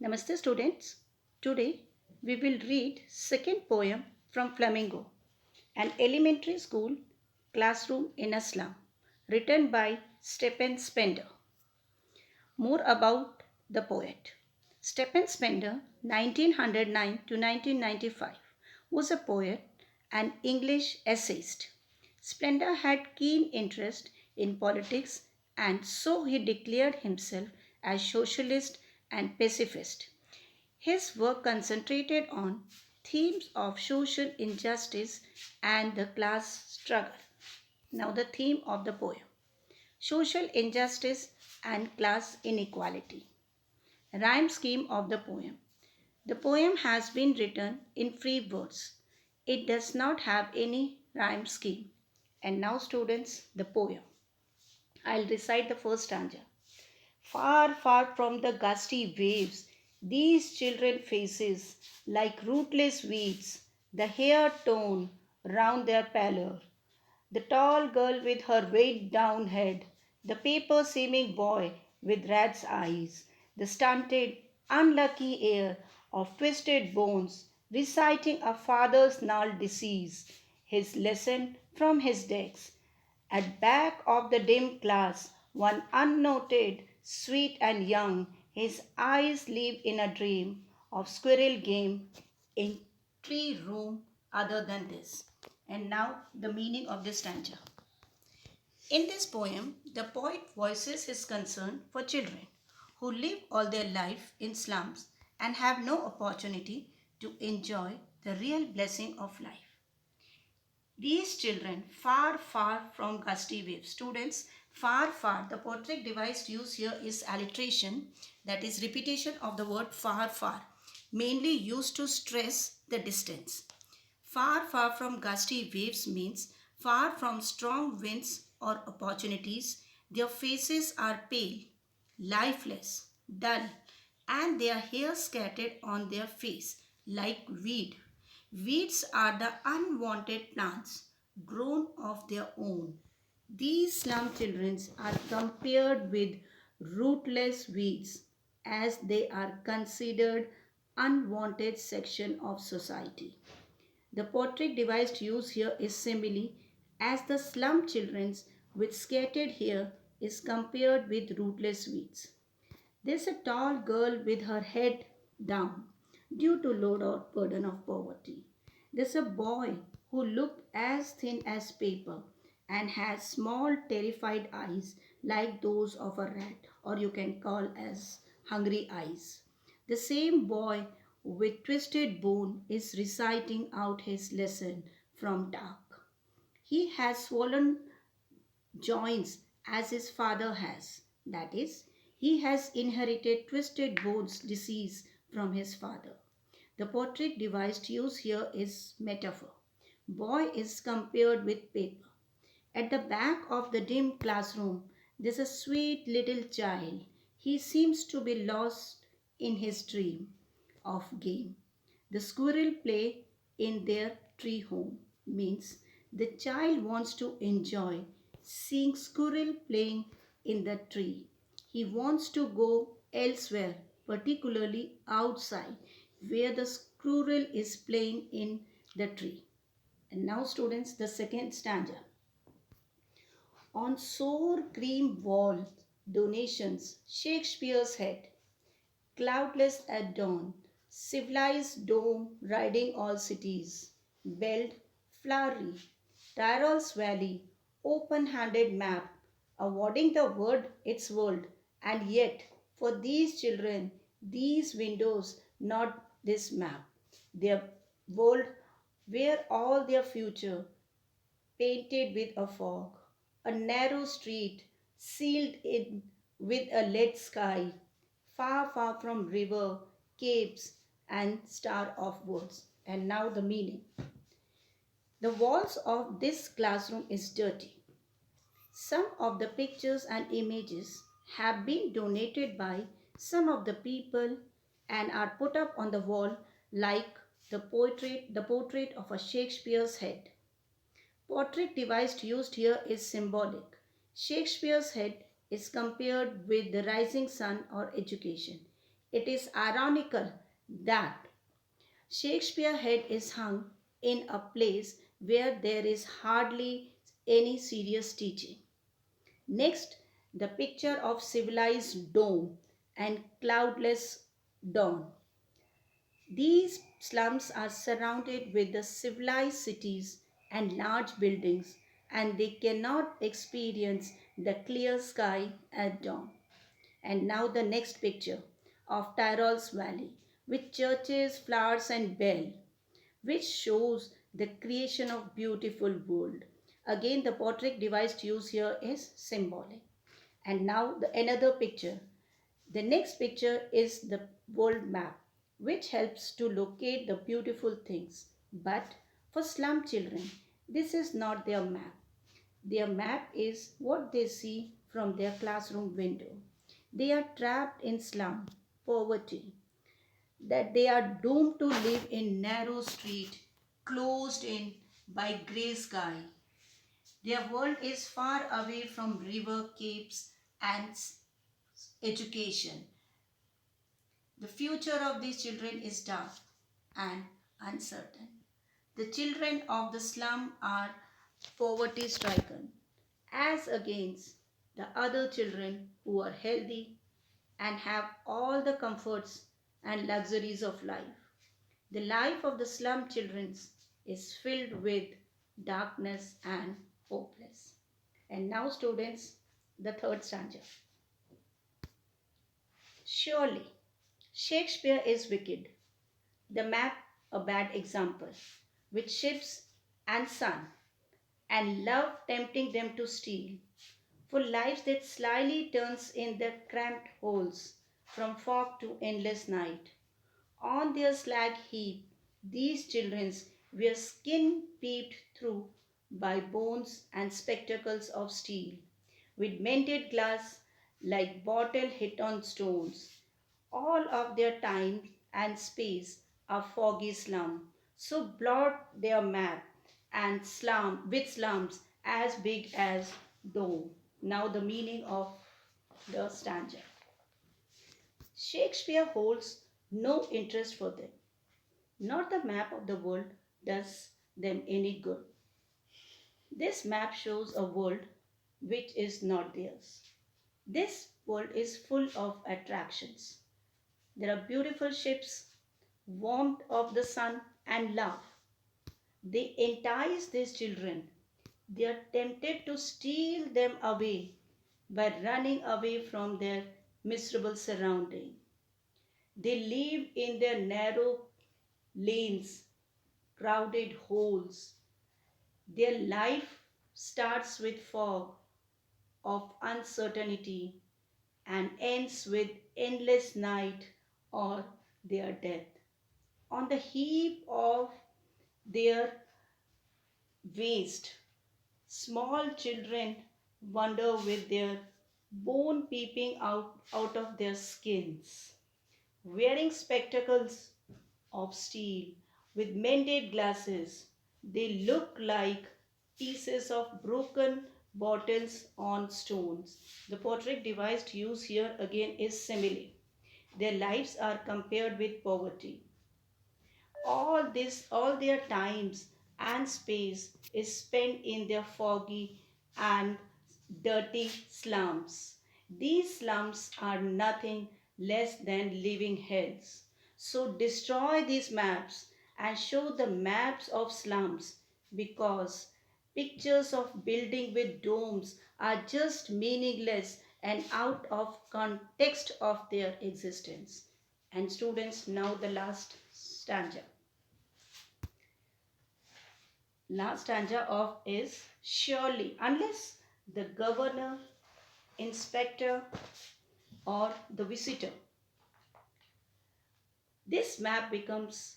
Namaste students. Today we will read second poem from Flamingo, an elementary school classroom in a slum, written by Stephen Spender. More about the poet. Stephen Spender, 1909 to 1995, was a poet and English essayist. Spender had keen interest in politics and so he declared himself as socialist and pacifist. His work concentrated on themes of social injustice and the class struggle. Now, the theme of the poem: social injustice and class inequality. Rhyme scheme of the poem. The poem has been written in free verse. It does not have any rhyme scheme. And now, students, the poem. I'll recite the first stanza. Far, far from the gusty waves, these children faces, like rootless weeds, the hair torn round their pallor. The tall girl with her weighed down head, the paper seeming boy with rat's eyes, the stunted, unlucky heir of twisted bones, reciting a father's gnarled disease, his lesson from his decks. At back of the dim class, one unnoted, sweet and young, his eyes live in a dream of squirrel game in tree room other than this. And now the meaning of this stanza. In this poem, the poet voices his concern for children who live all their life in slums and have no opportunity to enjoy the real blessing of life. These children, far, far from gusty waves. Students, far, far. The poetic device used here is alliteration, that is repetition of the word far, far, mainly used to stress the distance. Far, far from gusty waves means far from strong winds or opportunities. Their faces are pale, lifeless, dull, and their hair scattered on their face like weed. Weeds are the unwanted plants grown of their own. These slum children are compared with rootless weeds as they are considered unwanted section of society. The poetic device used here is simile, as the slum children's with scattered hair is compared with rootless weeds. There's a tall girl with her head down due to load or burden of poverty. There's a boy who looked as thin as paper and has small terrified eyes like those of a rat, or you can call as hungry eyes. The same boy with twisted bone is reciting out his lesson from dark. He has swollen joints as his father has. That is, he has inherited twisted bones disease from his father. The poetic device used here is metaphor. Boy is compared with paper. At the back of the dim classroom, there's a sweet little child. He seems to be lost in his dream of game. The squirrel play in their tree home means the child wants to enjoy seeing squirrel playing in the tree. He wants to go elsewhere, particularly outside where the squirrel is playing in the tree. And now students, the second stanza. On sour cream wall, donations, Shakespeare's head, cloudless at dawn, civilized dome riding all cities, belled, flowery, Tyrol's valley, open-handed map, awarding the word its world, and yet for these children, these windows, not this map, their world where all their future painted with a fog, a narrow street sealed in with a lead sky, far, far from river, capes, and star of woods. And now the meaning. The walls of this classroom is dirty. Some of the pictures and images have been donated by some of the people and are put up on the wall like the portrait of a Shakespeare's head. Portrait device used here is symbolic. Shakespeare's head is compared with the rising sun or education. It is ironical that Shakespeare's head is hung in a place where there is hardly any serious teaching. Next, the picture of civilized dome and cloudless dawn. These slums are surrounded with the civilized cities and large buildings, and they cannot experience the clear sky at dawn. And now the next picture of Tyrol's Valley with churches, flowers, and bell, which shows the creation of beautiful world. Again, the portrait device used here is symbolic. And now the another picture. The next picture is the world map, which helps to locate the beautiful things. But for slum children, this is not their map. Their map is what they see from their classroom window. They are trapped in slum, poverty, that they are doomed to live in narrow street, closed in by grey sky. Their world is far away from river, capes, and education. The future of these children is dark and uncertain. The children of the slum are poverty stricken, as against the other children who are healthy and have all the comforts and luxuries of life. The life of the slum children is filled with darkness and hopeless. And now, students, the third stanza. Surely, Shakespeare is wicked. The map, a bad example, with ships and sun, and love tempting them to steal, for lives that slyly turns in their cramped holes, from fog to endless night. On their slag heap, these children were skin peeped through by bones and spectacles of steel, with mended glass like bottle hit on stones. All of their time and space are foggy slum, so blot their map and slum with slums as big as dome. Now the meaning of the stanza. Shakespeare holds no interest for them. Not the map of the world does them any good. This map shows a world which is not theirs. This world is full of attractions. There are beautiful ships, warmth of the sun, and love. They entice these children. They are tempted to steal them away by running away from their miserable surrounding. They live in their narrow lanes, crowded holes. Their life starts with fog of uncertainty and ends with endless night or their death. On the heap of their waste, small children wander with their bone peeping out of their skins, wearing spectacles of steel with mended glasses. They look like pieces of broken bottles on stones. The portrait device used here again is simile. Their lives are compared with poverty. All their times and space is spent in their foggy and dirty slums. These slums are nothing less than living hells. So destroy these maps and show the maps of slums, because pictures of building with domes are just meaningless and out of context of their existence. And students, now the last stanza. Last stanza of is surely, unless the governor, inspector, or the visitor. This map becomes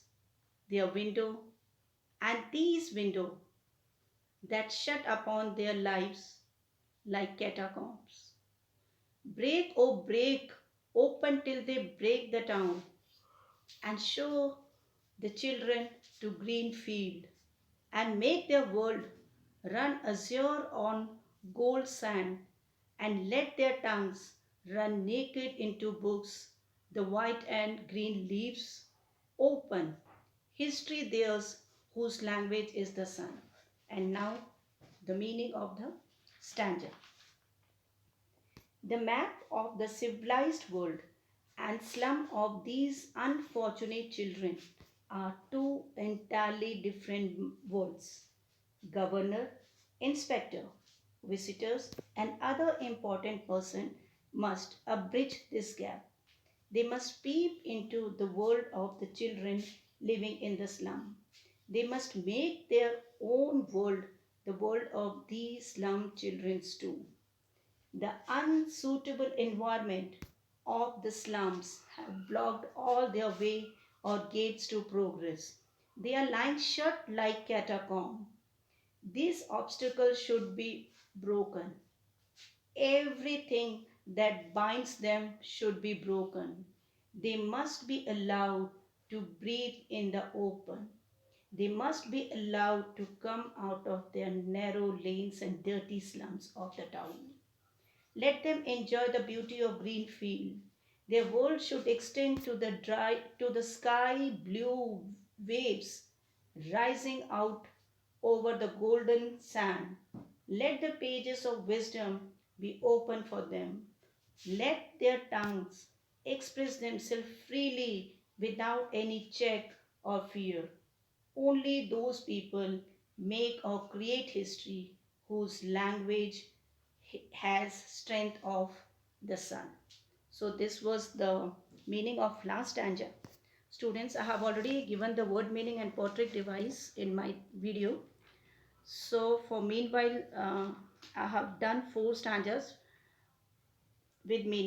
their window, and these windows that shut upon their lives like catacombs. Break, oh break, open till they break the town, and show the children to green field, and make their world run azure on gold sand, and let their tongues run naked into books the white and green leaves open. History theirs, whose language is the sun. And now the meaning of the stanza. The map of the civilized world and slum of these unfortunate children are two entirely different worlds. Governor, inspector, visitors, and other important person must abridge this gap. They must peep into the world of the children living in the slum. They must make their own world the world of these slum children too. The unsuitable environment of the slums have blocked all their way or gates to progress. They are lying shut like catacombs. These obstacles should be broken. Everything that binds them should be broken. They must be allowed to breathe in the open. They must be allowed to come out of their narrow lanes and dirty slums of the town. Let them enjoy the beauty of green field. Their world should extend to the sky blue waves rising out over the golden sand. Let the pages of wisdom be open for them. Let their tongues express themselves freely without any check or fear. Only those people make or create history whose language has strength of the sun. So this was the meaning of last stanza. Students, I have already given the word meaning and portrait device in my video. So for meanwhile, I have done 4 stanzas with meaning.